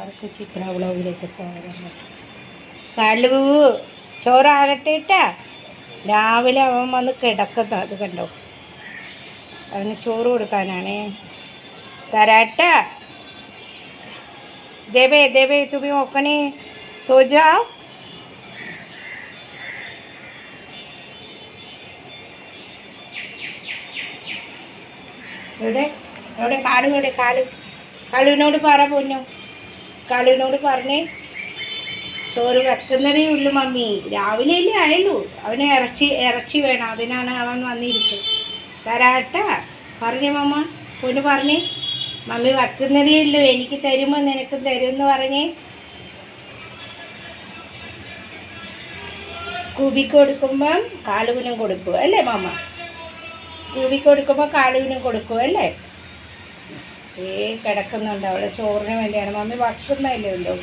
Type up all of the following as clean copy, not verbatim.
എല്ലാവർക്കും ചിത്ര വ്ളോഗിലേക്ക് സ്വാഗതം. കലു ചോറാകട്ടെ ഇട്ടാ. രാവിലെ അവൻ വന്ന് കിടക്കുന്ന അത് കണ്ടോ, അവന് ചോറ് കൊടുക്കാനാണേ. തരാട്ട ദേവേ ദേവേ തുമ്മി നോക്കണേ സോജാ. എവിടെ എവിടെ കാലു എവിടെ കാലു? കാലുവിനോട് പറ പൊന്നു, കാലുവിനോട് പറഞ്ഞേ ചോറ് വെക്കുന്നതേ ഉള്ളൂ മമ്മി, രാവിലെയല്ലേ ആയുള്ളൂ. അവന് ഇറച്ചി വേണം, അതിനാണ് അവൻ വന്നിരിക്കും. തരാട്ട പറഞ്ഞേ മമ്മ, പൊന്നു പറഞ്ഞേ മമ്മി വെക്കുന്നതേ ഉള്ളൂ, എനിക്ക് തരുമ്പോൾ നിനക്കും തരുമെന്ന് പറഞ്ഞേ. സ്കൂബിക്ക് കൊടുക്കുമ്പം കാലുവിനും കൊടുക്കും അല്ലേ മമ്മ? സ്കൂബിക്ക് കൊടുക്കുമ്പോൾ കാലുവിനും കൊടുക്കും അല്ലേ? കിടക്കുന്നുണ്ട് അവളെ ചോറിന് വേണ്ടിയാണ്. മമ്മി വക്കുന്നതല്ലേ ഉള്ളൂ.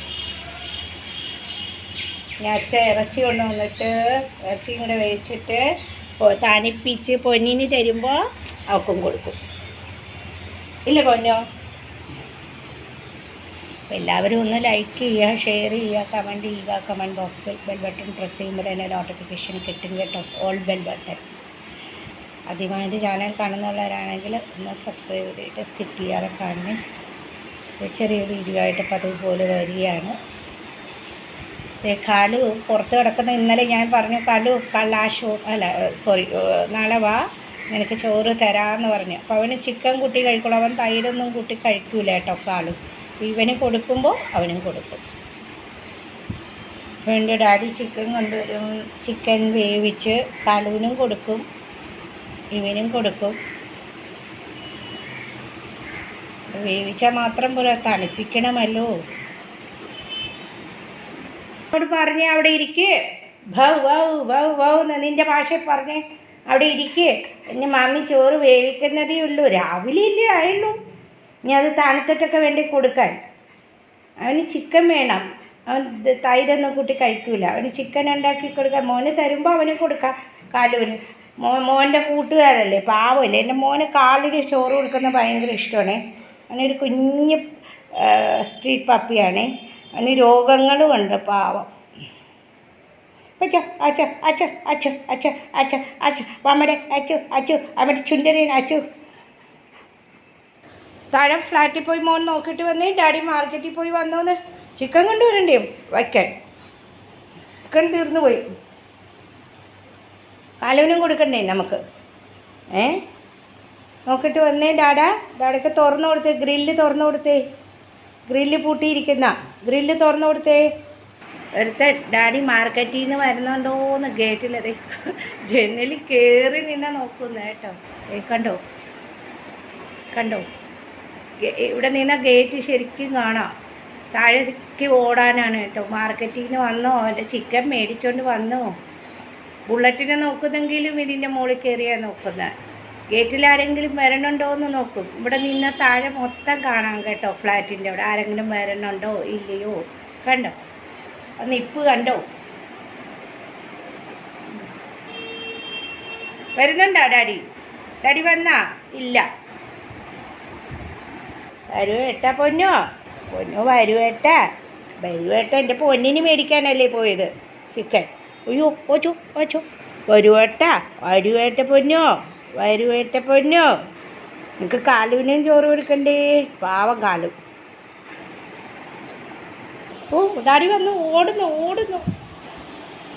ഞാൻ ഇറച്ചി കൊണ്ടുവന്നിട്ട് ഇറച്ചിയും കൂടെ വേവിച്ചിട്ട് തണുപ്പിച്ച് പൊന്നിന് തരുമ്പോൾ അവൾക്കും കൊടുക്കും ഇല്ല പൊന്നോ? അപ്പോൾ എല്ലാവരും ഒന്ന് ലൈക്ക് ചെയ്യുക, ഷെയർ ചെയ്യുക, കമൻറ്റ് ചെയ്യുക. കമൻറ്റ് ബോക്സിൽ ബെൽ ബട്ടൺ പ്രസ് ചെയ്യുമ്പോൾ തന്നെ നോട്ടിഫിക്കേഷൻ കിട്ടും കേട്ടോ. All bell button. ആദ്യമായിട്ട് ചാനൽ കാണുന്നവരാണെങ്കിൽ ഒന്ന് സബ്സ്ക്രൈബ് ചെയ്തിട്ട് സ്കിപ്പ് ചെയ്യാതെ കാണുന്നേ. ചെറിയ വീഡിയോ ആയിട്ട് പതിവ് പോലെ വരികയാണ്. കാലു പുറത്ത് കിടക്കുന്ന ഇന്നലെ ഞാൻ പറഞ്ഞു, കാലു നാളെ വാ നിനക്ക് ചോറ് തരാമെന്ന് പറഞ്ഞു. അപ്പോൾ അവന് ചിക്കൻ കൂട്ടി കഴിക്കുള്ളൂ, അവൻ തൈരൊന്നും കൂട്ടി കഴിക്കൂല കേട്ടോ കാലു. ഇവന് കൊടുക്കുമ്പോൾ അവനും കൊടുക്കും. അപ്പോൾ എൻ്റെ ഡാഡി ചിക്കൻ കൊണ്ടുവരും, ചിക്കൻ വേവിച്ച് കാലുവിനും കൊടുക്കും, ഇവനും കൊടുക്കും. വേവിച്ചാൽ മാത്രം പോലെ തണുപ്പിക്കണമല്ലോ. അവിടെ പറഞ്ഞേ അവിടെ ഇരിക്ക്, ഭൗ വൗ വൗ വൗ എന്ന് നിൻ്റെ ഭാഷയിൽ പറഞ്ഞേ. അവിടെ ഇരിക്ക്, എൻ്റെ മമ്മി ചോറ് വേവിക്കുന്നതേ ഉള്ളൂ, രാവിലെ ഇല്ലേ ആയുള്ളൂ. ഇനി അത് തണുത്തിട്ടൊക്കെ വേണ്ടി കൊടുക്കാൻ. അവന് ചിക്കൻ വേണം, അവൻ തൈരൊന്നും കൂട്ടി കഴിക്കൂല. അവന് ചിക്കൻ ഉണ്ടാക്കി കൊടുക്കാൻ. മോന് തരുമ്പോൾ അവന് കൊടുക്കാം, കാലുവിന്. മോൻ്റെ കൂട്ടുകാരല്ലേ, പാവമല്ലേ. എൻ്റെ മോന് കാലിന് ചോറ് കൊടുക്കുന്നത് ഭയങ്കര ഇഷ്ടമാണ്. അവനൊരു കുഞ്ഞ് സ്ട്രീറ്റ് പപ്പിയാണ്. അവന് രോഗങ്ങളും ഉണ്ട്, പാവം. അച്ഛ അച്ഛ അച്ഛ അച്ഛ അച്ഛ അച്ഛ അച്ഛ അമ്മയുടെ അച്ചു അച്ചു അമ്മയുടെ ചുണ്ടരീൻ അച്ചു. താഴെ ഫ്ലാറ്റിൽ പോയി മോൻ നോക്കിയിട്ട് വന്നേ. ഡാഡി മാർക്കറ്റിൽ പോയി വന്നോന്ന്. ചിക്കൻ കൊണ്ടുവരണ്ടേ വയ്ക്കാൻ? ചിക്കൻ തീർന്നു പോയി. കാലുവിനും കൊടുക്കണ്ടേ നമുക്ക്? നോക്കിയിട്ട് വന്നേ ഡാഡയ്ക്ക് തുറന്നു കൊടുത്തേ. ഗ്രില്ല് തുറന്നു കൊടുത്തേ. ഗ്രില്ല് പൂട്ടിയിരിക്കുന്ന ഗ്രില്ല് തുറന്നു കൊടുത്തേ. ഒരുത്ത ഡാഡി മാർക്കറ്റിൽ നിന്ന് വരുന്നുണ്ടോയെന്ന് ഗേറ്റിലതേ ജനലിൽ കയറി നിന്നാ നോക്കുന്നത് കേട്ടോ. കണ്ടോ കണ്ടോ, ഇവിടെ നിന്നാൽ ഗേറ്റ് ശരിക്കും കാണാം. താഴേക്ക് ഓടാനാണ് കേട്ടോ. മാർക്കറ്റിൽ നിന്ന് വന്നോ, എൻ്റെ ചിക്കൻ മേടിച്ചുകൊണ്ട് വന്നോ. ബുള്ളറ്റിനെ നോക്കുന്നെങ്കിലും ഇതിൻ്റെ മുകളിൽ കയറിയാണ് നോക്കുന്നത്. ഗേറ്റിൽ ആരെങ്കിലും വരണുണ്ടോ എന്ന് നോക്കും. ഇവിടെ നിന്ന് താഴെ മൊത്തം കാണാം കേട്ടോ. ഫ്ലാറ്റിൻ്റെ അവിടെ ആരെങ്കിലും വരണുണ്ടോ ഇല്ലയോ കണ്ടോ? നിപ്പ് കണ്ടോ? വരുന്നുണ്ടോ ഡാഡി? ഡാഡി വന്നാ? ഇല്ല. വരുവേട്ട പൊന്നോ, പൊന്നോ വരുവേട്ട വരുവേട്ട. എൻ്റെ പൊന്നിന് മേടിക്കാനല്ലേ പോയത് ചിക്കൻ. അയ്യോ ഓച്ചോ ഓച്ചോ. വരുവേട്ട പൊന്നോ, വരുവേട്ട പൊന്നോ. എനിക്ക് കാലുവിനെയും ചോറ് കൊടുക്കണ്ടേ, പാവം കാലു. ഓ ഡാഡി വന്നു, ഓടുന്നു.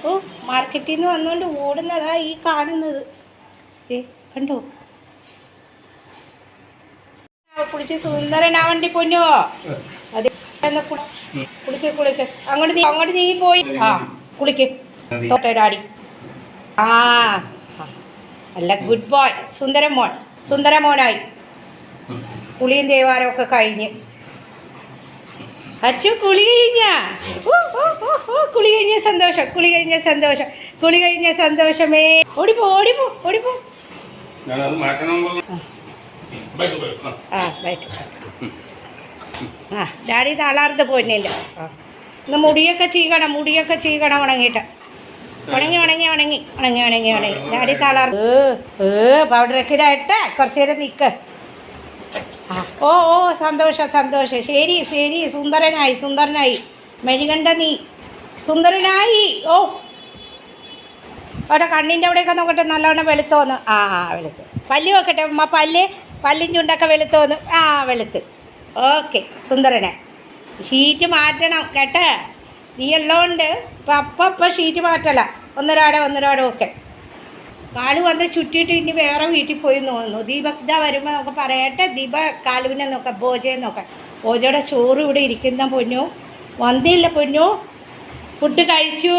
ഓ മാർക്കറ്റിൽ നിന്ന് വന്നുകൊണ്ട് ഓടുന്നതാ ഈ കാണുന്നത്. കണ്ടോ? കുളിച്ച് സുന്ദരനാവണ്ടി പൊന്നോ. അതെ കുളിക്ക് അങ്ങോട്ട് നീങ്ങി പോയി. ആ കുളിക്ക് തോട്ടെ ഡാഡി. അല്ല ഗുഡ് ബോയ്, സുന്ദരമോനായി. കുളിയും ദേവാരമൊക്കെ കഴിഞ്ഞ്. അച്ചു കുളി കഴിഞ്ഞ സന്തോഷമേ. ഓടിപ്പോ ഡാഡി തളർന്ന് പോയില്ല. ഇന്ന് മുടിയൊക്കെ ചീകണം ഉണങ്ങിയിട്ട്. ഉണങ്ങി ഡാഡി തളർന്ന് പൗഡറൊക്കെ ഇടായിട്ട് കുറച്ച് നേരം നിൽക്ക്. ഓ ഓ സന്തോഷം സന്തോഷം. ശരി ശരി. സുന്ദരനായി സുന്ദരനായി. മെഴികണ്ട നീ സുന്ദരനായി. ഓ അവിടെ കണ്ണിൻ്റെ അവിടെയൊക്കെ നോക്കട്ടെ, നല്ലവണ്ണം വെളുത്തോന്ന്. ആ വെളുത്ത്. പല്ല് നോക്കട്ടെ ഉമ്മ, പല്ലും ചുണ്ടൊക്കെ വെളുത്തോന്ന്. വെളുത്ത്. ഓക്കെ സുന്ദരനെ. ഷീറ്റ് മാറ്റണം കേട്ടോ, നീ ഉള്ളതുകൊണ്ട് അപ്പം ഷീറ്റ് മാറ്റല. ഒന്നരാടെ ഓക്കെ. കാലു വന്ന് ചുറ്റിയിട്ട് ഇനി വേറെ വീട്ടിൽ പോയി തോന്നുന്നു. ദീപക്ത വരുമ്പോൾ നമുക്ക് പറയട്ടെ. ദീപ കാലുവിനെ നോക്കാം, ഭോജയെ നോക്കാം. ഭോജയുടെ ചോറ് ഇവിടെ ഇരിക്കുന്ന പൊന്നു. വന്നില്ല പൊന്നു. ഫുഡ് കഴിച്ചു,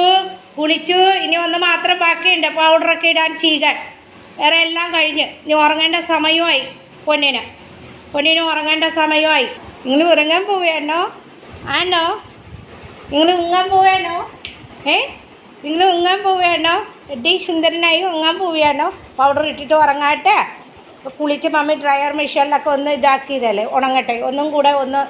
കുളിച്ചു. ഇനി ഒന്ന് മാത്രം ബാക്കിയുണ്ട്, പൗഡറൊക്കെ ഇടാൻ ചീകാൻ. വേറെ എല്ലാം കഴിഞ്ഞ് ഇനി ഉറങ്ങേണ്ട സമയമായി. പൊന്നിന് ഉറങ്ങേണ്ട സമയമായി. നിങ്ങൾ ഉറങ്ങാൻ പോവുകയാണോ? ആണോ? നിങ്ങൾ ഉങ്ങാൻ പോവുകയാണോ? നിങ്ങൾ ഉങ്ങാൻ പോവുകയാണോ? എഡി സുന്ദരനായി ഉങ്ങാൻ പോവുകയാണോ? പൗഡർ ഇട്ടിട്ട് ഉറങ്ങാട്ടെ. ഇപ്പോൾ കുളിച്ച് മമ്മി ഡ്രയർ മെഷീനിലൊക്കെ ഒന്ന് ഇതാക്കിയതല്ലേ, ഉണങ്ങട്ടെ. ഒന്നും കൂടെ ഒന്ന്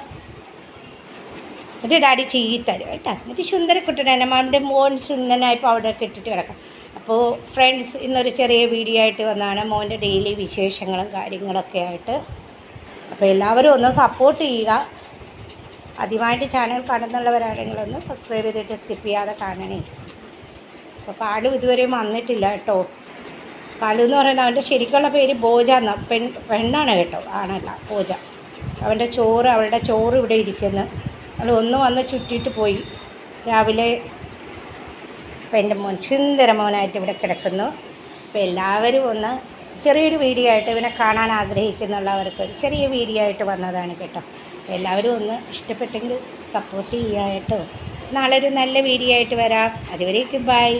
എന്നിട്ട് ഡാഡി ചെയ്തരും കേട്ടോ. എന്നിട്ട് സുന്ദരക്കുട്ടനാണ് മമ്മിയുടെ മോൻ സുന്ദരനായി പൗഡറൊക്കെ ഇട്ടിട്ട് കിടക്കാം. അപ്പോൾ ഫ്രണ്ട്സ്, ഇന്നൊരു ചെറിയ വീഡിയോ ആയിട്ട് വന്നതാണ്, മോൻ്റെ ഡെയിലി വിശേഷങ്ങളും കാര്യങ്ങളൊക്കെ ആയിട്ട്. അപ്പോൾ എല്ലാവരും ഒന്ന് സപ്പോർട്ട് ചെയ്യുക. ആദ്യമായിട്ട് ചാനൽ കാണുന്നുള്ളവരാണെങ്കിൽ ഒന്ന് സബ്സ്ക്രൈബ് ചെയ്തിട്ട് സ്കിപ്പ് ചെയ്യാതെ കാണണേ. അപ്പോൾ കാലു ഇതുവരെയും വന്നിട്ടില്ല കേട്ടോ. കാലു എന്ന് പറയുന്നത് അവൻ്റെ ശരിക്കുള്ള പേര് ഭോജ എന്ന പെണ്ണാണ് കേട്ടോ, ആണല്ല ഭോജ. അവളുടെ ചോറ് ഇവിടെ ഇരിക്കുന്നു. അവൾ ഒന്ന് വന്ന് ചുറ്റിയിട്ട് പോയി രാവിലെ. അപ്പോൾ എൻ്റെ മോൻ സുന്ദര മോനായിട്ട് ഇവിടെ കിടക്കുന്നു. അപ്പോൾ എല്ലാവരും ഒന്ന് ചെറിയൊരു വീഡിയോ ആയിട്ട് ഇവനെ കാണാൻ ആഗ്രഹിക്കുന്നുള്ളവർക്ക് ഒരു ചെറിയ വീഡിയോ ആയിട്ട് വന്നതാണ് കേട്ടോ. അപ്പോൾ എല്ലാവരും ഒന്ന് ഇഷ്ടപ്പെട്ടെങ്കിൽ സപ്പോർട്ട് ചെയ്യുക കേട്ടോ. നാളെ ഒരു നല്ല വീഡിയോ ആയിട്ട് വരാം. അതുവരേക്കും ബൈ.